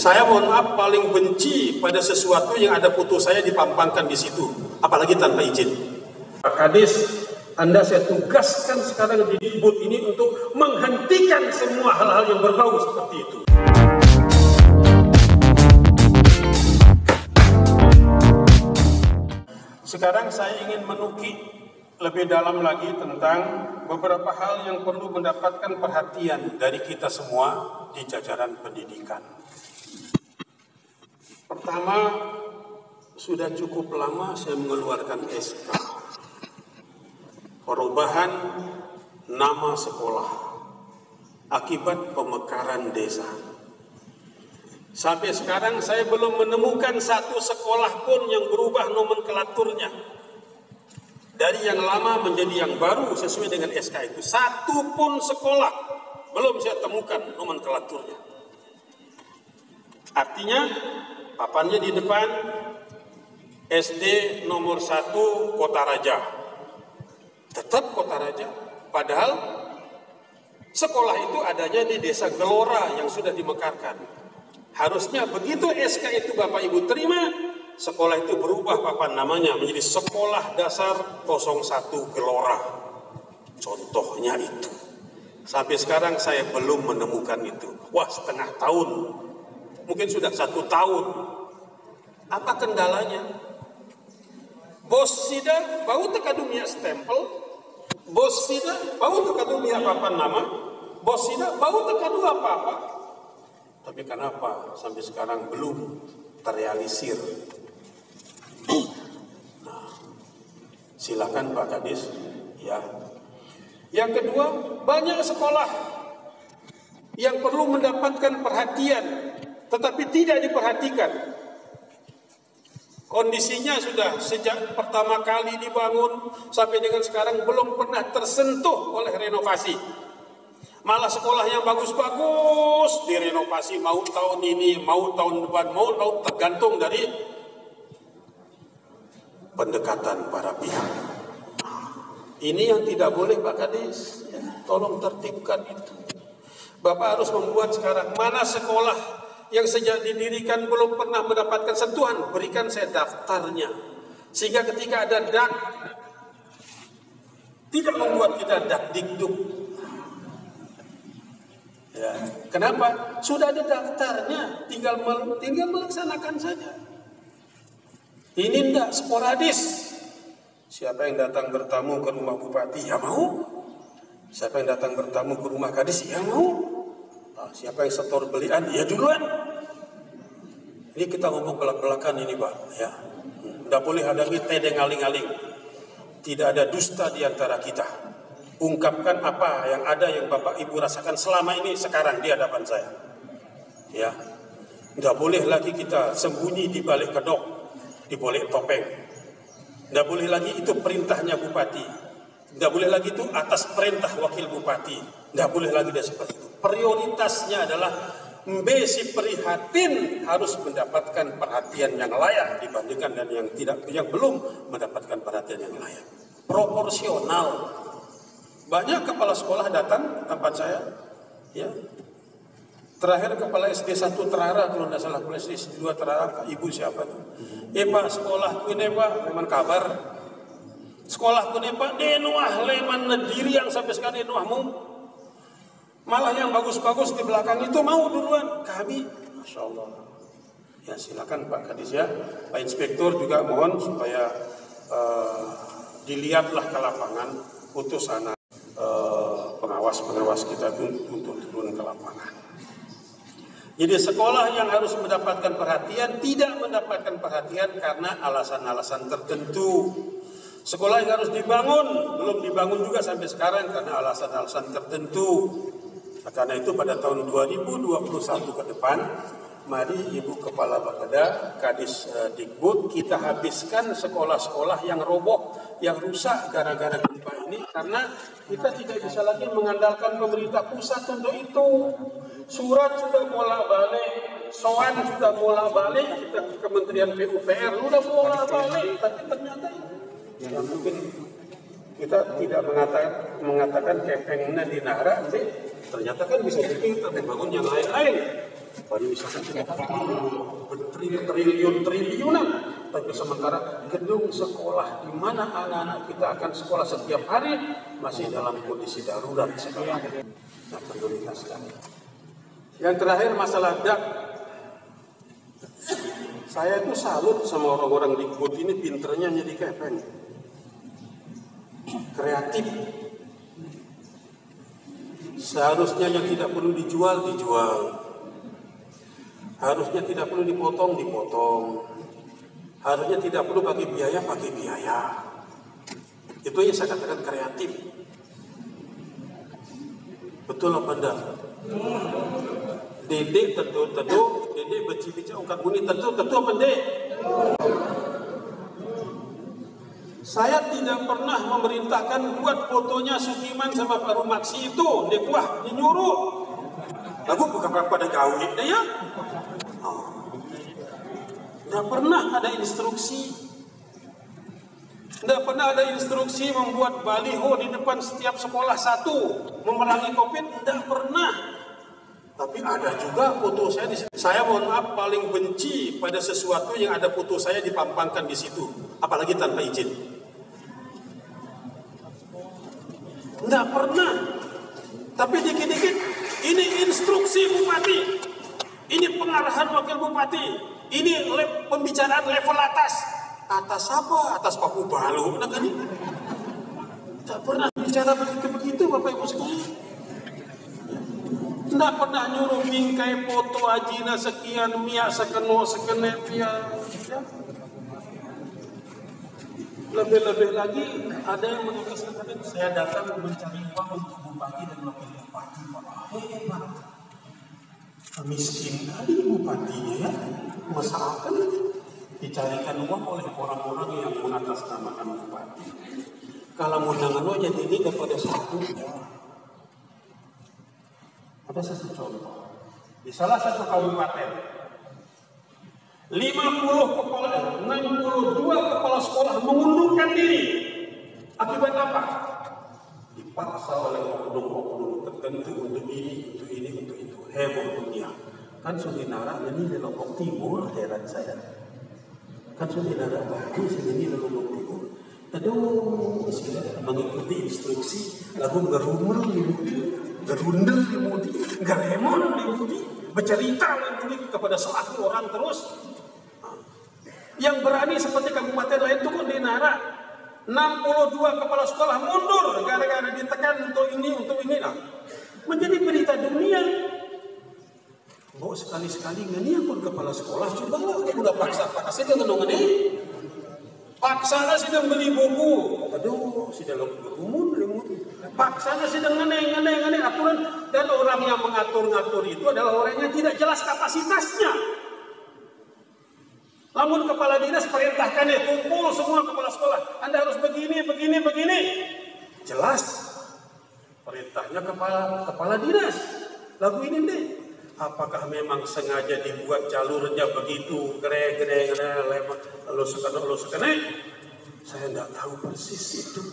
Saya mohon maaf paling benci pada sesuatu yang ada foto saya dipampangkan di situ, apalagi tanpa izin. Pak Kadis, Anda saya tugaskan sekarang di Dikbud ini untuk menghentikan semua hal-hal yang berbau seperti itu. Sekarang saya ingin menukik lebih dalam lagi tentang beberapa hal yang perlu mendapatkan perhatian dari kita semua di jajaran pendidikan. Pertama, sudah cukup lama saya mengeluarkan SK perubahan nama sekolah akibat pemekaran desa. Sampai sekarang saya belum menemukan satu sekolah pun yang berubah nomenklaturnya dari yang lama menjadi yang baru sesuai dengan SK itu. Satu pun sekolah belum saya temukan nomenklaturnya. Artinya papannya di depan SD nomor 1 Kota Raja, tetap Kota Raja, padahal sekolah itu adanya di Desa Gelora yang sudah dimekarkan. Harusnya begitu SK itu Bapak Ibu terima, sekolah itu berubah papan namanya menjadi Sekolah Dasar 01 Gelora. Contohnya itu. Sampai sekarang saya belum menemukan itu. Wah, setengah tahun. Mungkin sudah 1 tahun. Apa kendalanya? Bos sida bau teka dunia stempel. Bos sida bau teka dunia papan nama. Bos sida bau teka dua apa-apa. Tapi kenapa sampai sekarang belum terrealisir? Nah, silakan Pak Kadis. Ya. Yang kedua, banyak sekolah yang perlu mendapatkan perhatian, tetapi tidak diperhatikan. Kondisinya sudah sejak pertama kali dibangun sampai dengan sekarang belum pernah tersentuh oleh renovasi. Malah sekolah yang bagus-bagus direnovasi, mau tahun ini, mau tahun depan, mau tahun, tergantung dari pendekatan para pihak. Ini yang tidak boleh Pak Kadis, ya, tolong tertibkan itu. Bapak harus membuat sekarang mana sekolah yang sejak didirikan belum pernah mendapatkan sentuhan, berikan saya daftarnya. Sehingga ketika ada dak, tidak membuat kita dakdikduk. Ya, kenapa? Sudah ada daftarnya, tinggal melaksanakan saja. Ini tidak sporadis. Siapa yang datang bertamu ke rumah bupati, ya mau. Siapa yang datang bertamu ke rumah kadis, ya mau. Siapa yang setor belian, ya duluan. Ini kita ngomong belak-belakan ini Pak, ya. Tidak boleh ada tedeng aling-aling. Tidak ada dusta di antara kita. Ungkapkan apa yang ada yang Bapak Ibu rasakan selama ini sekarang di hadapan saya. Ya. Tidak boleh lagi kita sembunyi di balik kedok, di balik topeng. Tidak boleh lagi itu perintahnya bupati. Tidak boleh lagi itu atas perintah wakil bupati. Tidak boleh lagi dia seperti itu. Prioritasnya adalah si prihatin harus mendapatkan perhatian yang layak dibandingkan dengan yang belum mendapatkan perhatian yang layak. Proporsional. Banyak kepala sekolah datang ke tempat saya, ya. Terakhir kepala SD 1 Terara, kalau tidak salah, kepala SD 2 Terara, ibu siapa tuh? Pak, sekolahku ini Pak, memang kabar. Sekolahku ini Pak, denuah leman nediri yang sampai sekarang denuahmu. Malah yang bagus-bagus di belakang itu mau duluan. Kami, Masya Allah. Ya silakan Pak Kadis ya. Pak Inspektur juga mohon supaya dilihatlah ke lapangan utusan pengawas-pengawas kita untuk turun ke lapangan. Jadi sekolah yang harus mendapatkan perhatian tidak mendapatkan perhatian karena alasan-alasan tertentu. Sekolah yang harus dibangun belum dibangun juga sampai sekarang karena alasan-alasan tertentu. Karena itu pada tahun 2021 ke depan, mari Ibu Kepala Bapeda, Kadis Dikbud, kita habiskan sekolah-sekolah yang roboh, yang rusak gara-gara gempa ini, karena kita tidak bisa lagi mengandalkan pemerintah pusat untuk itu. Surat sudah bolak-balik, soan sudah bolak-balik, kita ke Kementerian PUPR sudah bolak-balik, tapi ternyata ya mungkin kita tidak mengatakan kepengnya di Nahra, ternyata kan bisa bikin kita membangun yang lain-lain. Pariwisata sudah bertriliun-triliunan, tapi sementara gedung sekolah di mana anak-anak kita akan sekolah setiap hari masih dalam kondisi darurat sekarang. Nah, pemerintah sekali. Yang terakhir masalah dak. Saya itu salut sama orang-orang di Dikbud ini, pinternya jadi kepeng, kreatif. Seharusnya yang tidak perlu dijual, dijual. Harusnya tidak perlu dipotong, dipotong. Harusnya tidak perlu pakai biaya, pakai biaya. Itu yang saya katakan kreatif. Betul apa enggak? Dedek tentu, dedek bercibica ungkat bunyi tentu apa enggak? Saya tidak pernah memerintahkan buat fotonya Sukiman sama Pak Rumaksi itu. Dia kuah, dia nyuruh. Aku bukan pada gawe deh ya. Tidak pernah ada instruksi. Tidak pernah ada instruksi membuat baliho di depan setiap sekolah satu memerangi COVID. Tidak pernah. Tapi ada juga foto saya di situ. Saya mohon maaf paling benci pada sesuatu yang ada foto saya dipampangkan di situ, apalagi tanpa izin. Tidak pernah. Tapi dikit-dikit ini instruksi bupati, ini pengarahan wakil bupati, ini pembicaraan level atas. Atas apa? Atas Paku Balu. Nah, kan? Tidak pernah bicara begitu Bapak Ibu sekalian. Tidak pernah nyuruh bingkai foto ajina sekian mia sekeno sekene mia. Ya. Lebih-lebih lagi ada yang mengistilahkan saya datang mencari uang untuk bupati dan wakil bupati. Hebat. Miskin kali bupatinya ya. Masyarakat dicarikan uang oleh orang-orang yang mengatasnamakan bupati. Kalau mau jangan lo jadi ini daripada satu ya. Ada satu contoh. Di salah satu kabupaten 62 kepala sekolah mengundurkan diri. Akibat apa? Dipaksa oleh oknum-oknum tertentu untuk ini, untuk ini, untuk itu. Heboh dunia. Kan Sudinara ini di Lombok Timur, heran saya. Kan Sudinara bagus ini di Lombok Timur. Aduh, saya mengikuti instruksi, lalu gerumur di Budi, gerundel di Budi, geremon di Budi, bercerita di Budi kepada selaku orang terus. Yang berani seperti kabupaten lain itu kok di Nara 62 kepala sekolah mundur gara-gara ditekan untuk ini nah. Menjadi berita dunia. Oh sekali-sekali ngeni pun kepala sekolah cobalah udah paksa dengan ngene. Paksana sedang beli buku. Aduh, sedang berumur. Paksana sedang ngene aturan dan orang yang mengatur-ngatur itu adalah orang yang tidak jelas kapasitasnya. Namun kepala dinas perintahkan ya kumpul semua kepala sekolah. Anda harus begini. Jelas. Perintahnya kepala dinas. Lagu ini deh. Apakah memang sengaja dibuat jalurnya begitu gere lalu sekene? Saya tidak tahu persis itu.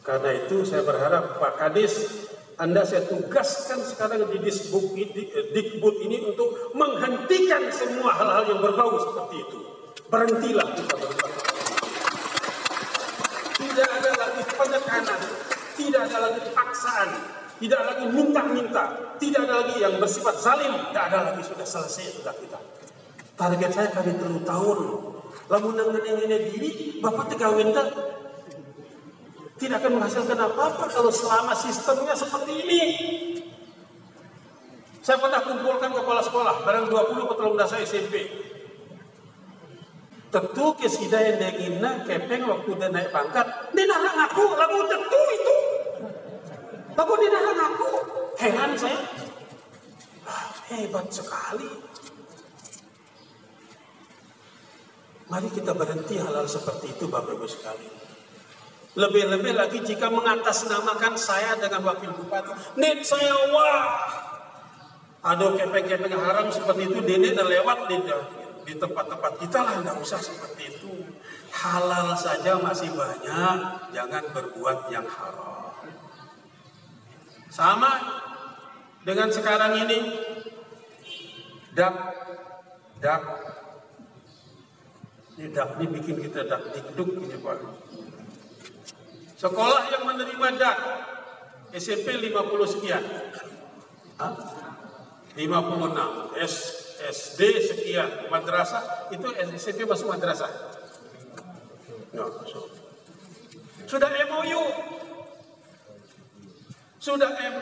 Karena itu saya berharap Pak Kadis, Anda saya tugaskan sekarang di Dikbud ini untuk menghentikan semua hal-hal yang berbau seperti itu. Berhentilah kita berbuat. Tidak ada lagi penekanan, tidak ada lagi paksaan, tidak ada lagi minta-minta, tidak ada lagi yang bersifat zalim, tidak ada lagi, sudah selesai sudah kita. Target saya kali 3 tahun. Lamun ngene diri, Bapak tegawin tidak akan menghasilkan apa-apa kalau selama sistemnya seperti ini. Saya pernah kumpulkan kepala sekolah, barang 20 petulung dasar SMP. Tentu kesidai dengina kepeng waktu dia naik pangkat, dia narang aku, lagu tentu itu. Lagu dia narang aku, heran saya. Hebat sekali. Mari kita berhenti hal-hal seperti itu Bapak Ibu sekalian. Lebih-lebih lagi jika mengatasnamakan saya dengan wakil bupati. Nek saya wah. Aduh kepeng-kepeng haram seperti itu dene dan lewat di tempat-tempat kita lah, enggak usah seperti itu. Halal saja masih banyak, jangan berbuat yang haram. Sama dengan sekarang ini dak, ini dak ini bikin kita dak dikduk ini Pak. Sekolah yang menerima dak SMP 50 sekian, 56, SD sekian, madrasah itu SMP masuk madrasah. No, sudah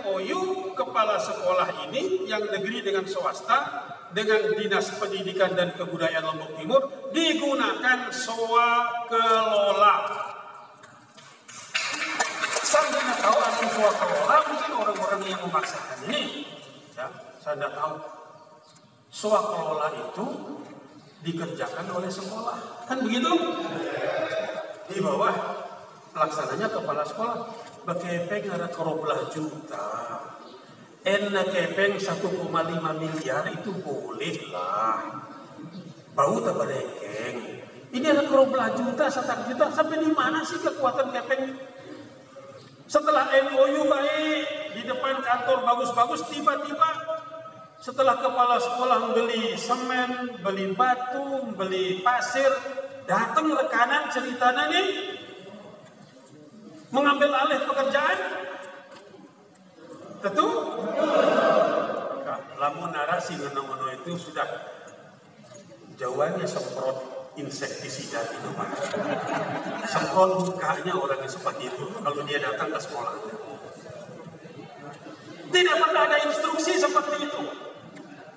MOU kepala sekolah ini yang negeri dengan swasta dengan Dinas Pendidikan dan Kebudayaan Lombok Timur digunakan swakelola. Saya tidak tahu arti swakelola, mungkin orang-orang yang memaksakan ini. Ya, saya tidak tahu. Swakelola itu dikerjakan oleh sekolah, kan begitu? Di bawah pelaksananya kepala sekolah. Bekepeng ada keroblah juta. Enak kepeng 1,5 miliar itu boleh lah. Bau tak berekeng. Ini ada keroblah juta, 1 juta. Sampai di mana sih kekuatan kepeng? Setelah MOU baik, di depan kantor bagus-bagus, tiba-tiba setelah kepala sekolah beli semen, beli batu, beli pasir, datang rekanan ceritanya nih, mengambil alih pekerjaan. Tentu lamun narasi ngono-ngono itu sudah jawabannya semprot insektisida itu Pak. Semprot mukanya orang yang seperti itu kalau dia datang ke sekolah. Tidak pernah ada instruksi seperti itu.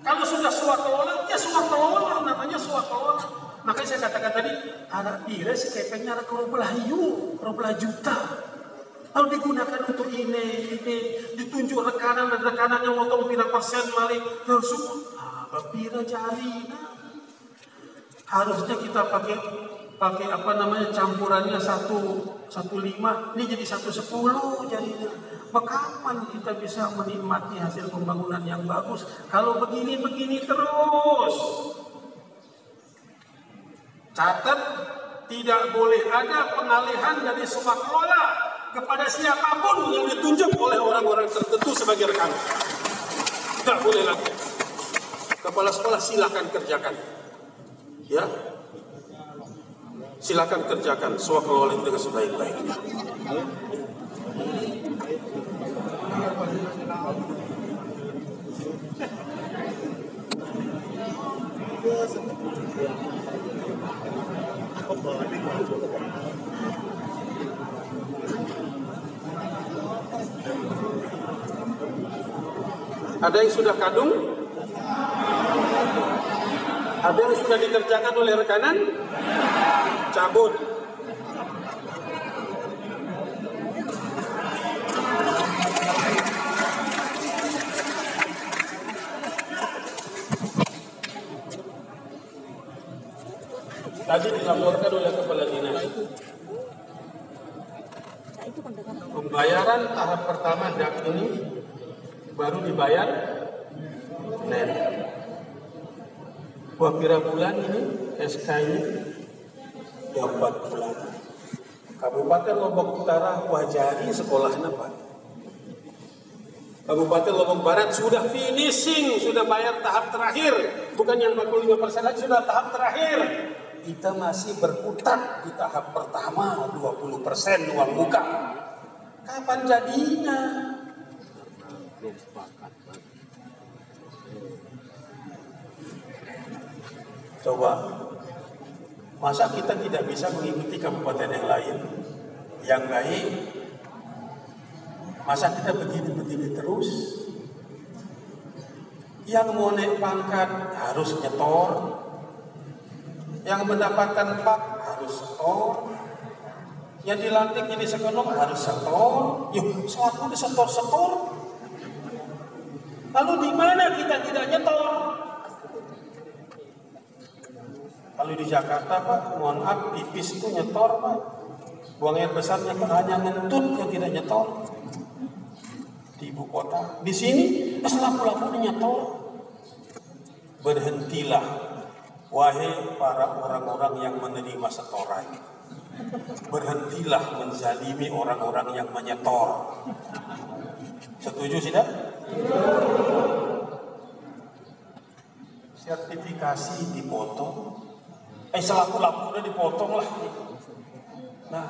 Kalau sudah swakelola, ya swakelola, namanya swakelola. Makanya saya katakan tadi, anak pira si kepengnya ada keroblah juta. Kalau digunakan untuk ini, ditunjuk rekanan dan rekanan yang motong pira persen malik, ya semua, pira jari. Harusnya kita pakai apa namanya campurannya 1,5, ini jadi 1,10 jadinya. Kapan kita bisa menikmati hasil pembangunan yang bagus kalau begini terus? Catat, tidak boleh ada pengalihan dari swakelola kepada siapapun yang ditunjuk oleh orang-orang tertentu sebagai rekan. Tidak boleh lagi. Kepala sekolah silakan kerjakan. Ya, silakan kerjakan swakelola dengan sebaik-baiknya. Ada yang sudah kadung? Ada yang sudah dikerjakan oleh rekanan? Cabut. Tadi dilaporkan oleh kepala dinas. Pembayaran tahap pertama dak ini baru dibayar net. Kira bulan ini SK ini 4 bulan. Kabupaten Lombok Utara wajari sekolahnya Pak. Kabupaten Lombok Barat sudah finishing, sudah bayar tahap terakhir. Bukan yang 45% lagi, sudah tahap terakhir. Kita masih berkutat di tahap pertama 20% uang muka. Kapan jadinya? Belum sepakat. Coba, masa kita tidak bisa mengikuti kabupaten yang lain yang baik? Masa kita begini-begini terus? Yang mau naik pangkat harus nyetor, yang mendapatkan pak harus setor, yang dilantik jadi sekonom harus setor. Yuk, selaku disetor-setor. Lalu di mana kita tidak nyetor? Kalau di Jakarta Pak, mohon maaf, pipis itu nyetor Pak. Buang air besarnya hanya ngentut yang tidak nyetor. Di ibu kota, di sini selaku-laku nyetor. Berhentilah, wahai para orang-orang yang menerima setoran. Berhentilah menzalimi orang-orang yang menyetor. Setuju tidak? sertifikasi dipotong, selaku-laku udah dipotong lah. Nah,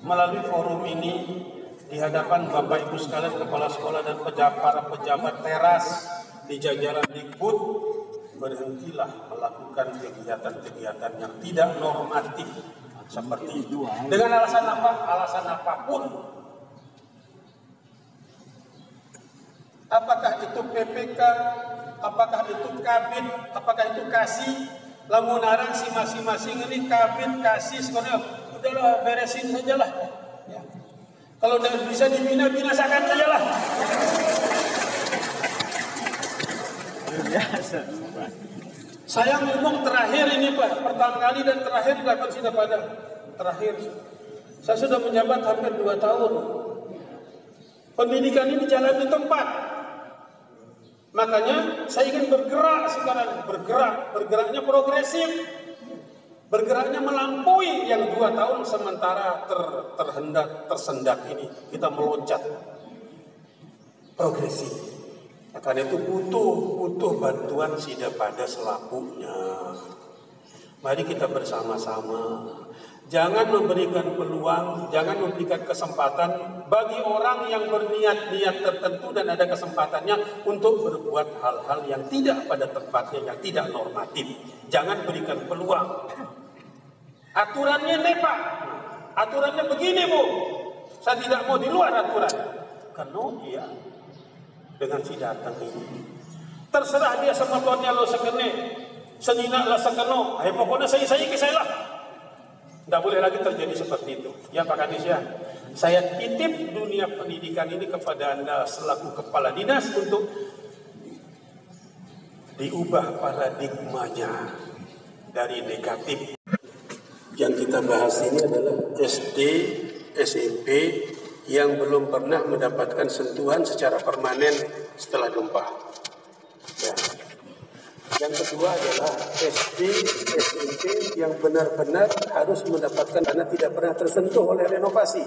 melalui forum ini di hadapan Bapak Ibu sekalian kepala sekolah dan para pejabat teras di jajaran Dikbud, berhentilah melakukan kegiatan-kegiatan yang tidak normatif seperti itu. Dengan alasan apa? Alasan apapun. Apakah itu PPK, apakah itu kabin, apakah itu kasih, lamun arang si masing-masing ini kabin, kasih, sebenarnya udahlah beresin sajalah. Ya. Kalau bisa dibina-binasakan sajalah. Saya ngomong terakhir ini Pak, pertama kali dan terakhir dilakukan Sidang Padang. Terakhir, saya sudah menjabat hampir 2 tahun. Pendidikan ini jalan di tempat. Makanya saya ingin bergerak sekarang, bergeraknya progresif, bergeraknya melampaui yang 2 tahun sementara tersendat ini. Kita meloncat progresif. Karena itu butuh bantuan Sidang pada selakunya. Mari kita bersama-sama. Jangan memberikan peluang, jangan memberikan kesempatan bagi orang yang berniat-niat tertentu dan ada kesempatannya untuk berbuat hal-hal yang tidak pada tempatnya, yang tidak normatif. Jangan berikan peluang. Aturannya nih Pak, aturannya begini Bu. Saya tidak mau di luar aturan. Karena dia dengan si datang ini terserah dia sama tuannya lo sekene, senina lah sekeno. Ayo pokoknya saya ke saya lah. Tidak boleh lagi terjadi seperti itu. Ya Pak Kadis ya. Saya titip dunia pendidikan ini kepada Anda selaku kepala dinas untuk diubah paradigmanya dari negatif. Yang kita bahas ini adalah SD, SMP yang belum pernah mendapatkan sentuhan secara permanen setelah gempa. Ya. Yang kedua adalah SD, SMP yang benar-benar harus mendapatkan karena tidak pernah tersentuh oleh renovasi.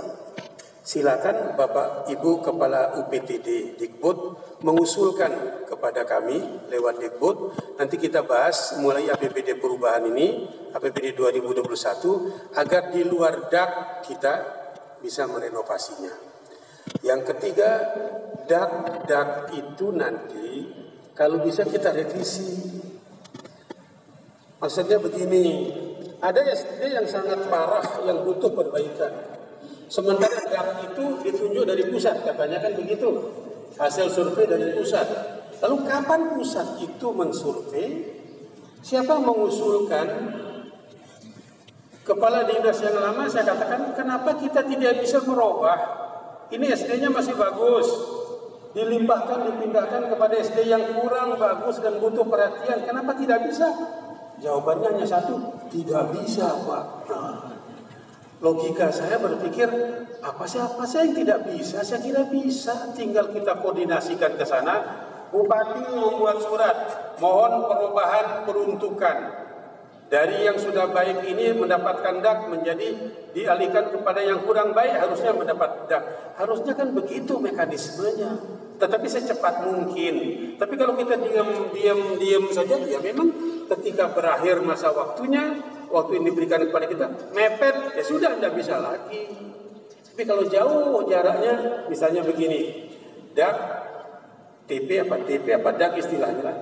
Silakan Bapak Ibu Kepala UPTD Dikbud mengusulkan kepada kami lewat Dikbud. Nanti kita bahas mulai APBD perubahan ini, APBD 2021, agar di luar DAK kita bisa merenovasinya. Yang ketiga, DAK itu nanti kalau bisa kita revisi. Maksudnya begini, ada SD yang sangat parah yang butuh perbaikan. Sementara DAK itu ditunjuk dari pusat, katanya kan begitu. Hasil survei dari pusat. Lalu kapan pusat itu mensurvei? Siapa mengusulkan? Kepala dinas yang lama saya katakan, kenapa kita tidak bisa merubah? Ini SD-nya masih bagus. Dilimpahkan, dipindahkan kepada SD yang kurang bagus dan butuh perhatian. Kenapa tidak bisa? Jawabannya hanya satu, tidak bisa Pak. Nah, logika saya berpikir, apa sih yang tidak bisa? Saya kira bisa, tinggal kita koordinasikan ke sana. Bupati membuat surat, mohon perubahan peruntukan. Dari yang sudah baik ini mendapatkan DAK menjadi dialihkan kepada yang kurang baik, harusnya mendapat DAK. Harusnya kan begitu mekanismenya. Tetapi secepat mungkin. Tapi kalau kita diam saja, ya memang ketika berakhir masa waktunya, waktu ini diberikan kepada kita, mepet, ya sudah tidak bisa lagi. Tapi kalau jauh jaraknya, misalnya begini, DAK, TP apa DAK istilahnya lah.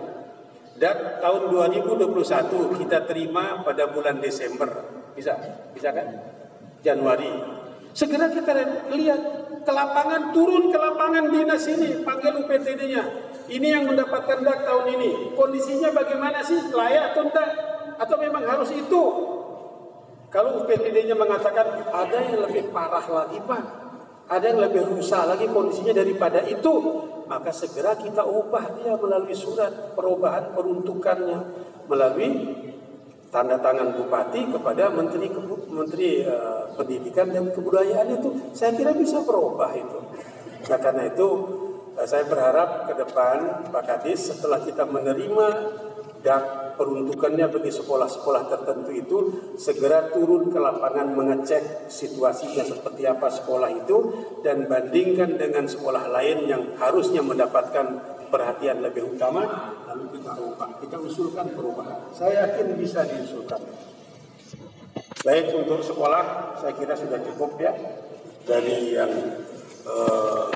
DAK tahun 2021 kita terima pada bulan Desember, bisa kan? Januari. Segera kita lihat ke lapangan, turun ke lapangan dinas ini, panggil UPTD-nya. Ini yang mendapatkan DAK tahun ini. Kondisinya bagaimana sih? Layak atau enggak? Atau memang harus itu? Kalau UPTD-nya mengatakan ada yang lebih parah lagi Pak, ada yang lebih rusak lagi kondisinya daripada itu, maka segera kita ubah dia melalui surat perubahan peruntukannya, melalui tanda tangan bupati kepada menteri pendidikan dan kebudayaan itu. Saya kira bisa berubah itu. Nah, karena itu saya berharap ke depan Pak Kadis setelah kita menerima DAK peruntukannya bagi sekolah-sekolah tertentu itu, segera turun ke lapangan mengecek situasinya seperti apa sekolah itu dan bandingkan dengan sekolah lain yang harusnya mendapatkan perhatian lebih utama, lalu kita ubah, kita usulkan perubahan. Saya yakin bisa diusulkan. Baik, untuk sekolah saya kira sudah cukup ya, dari yang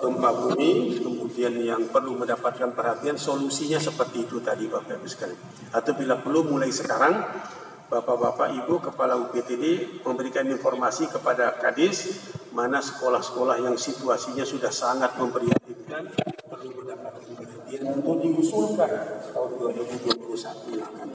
gempa bumi, kemudian yang perlu mendapatkan perhatian, solusinya seperti itu tadi Bapak Ibu sekalian. Atau bila perlu mulai sekarang Bapak-bapak Ibu Kepala UPTD memberikan informasi kepada Kadis mana sekolah-sekolah yang situasinya sudah sangat memprihatinkan perlu mendapatkan perhatian untuk diusulkan tahun 2021 yang akan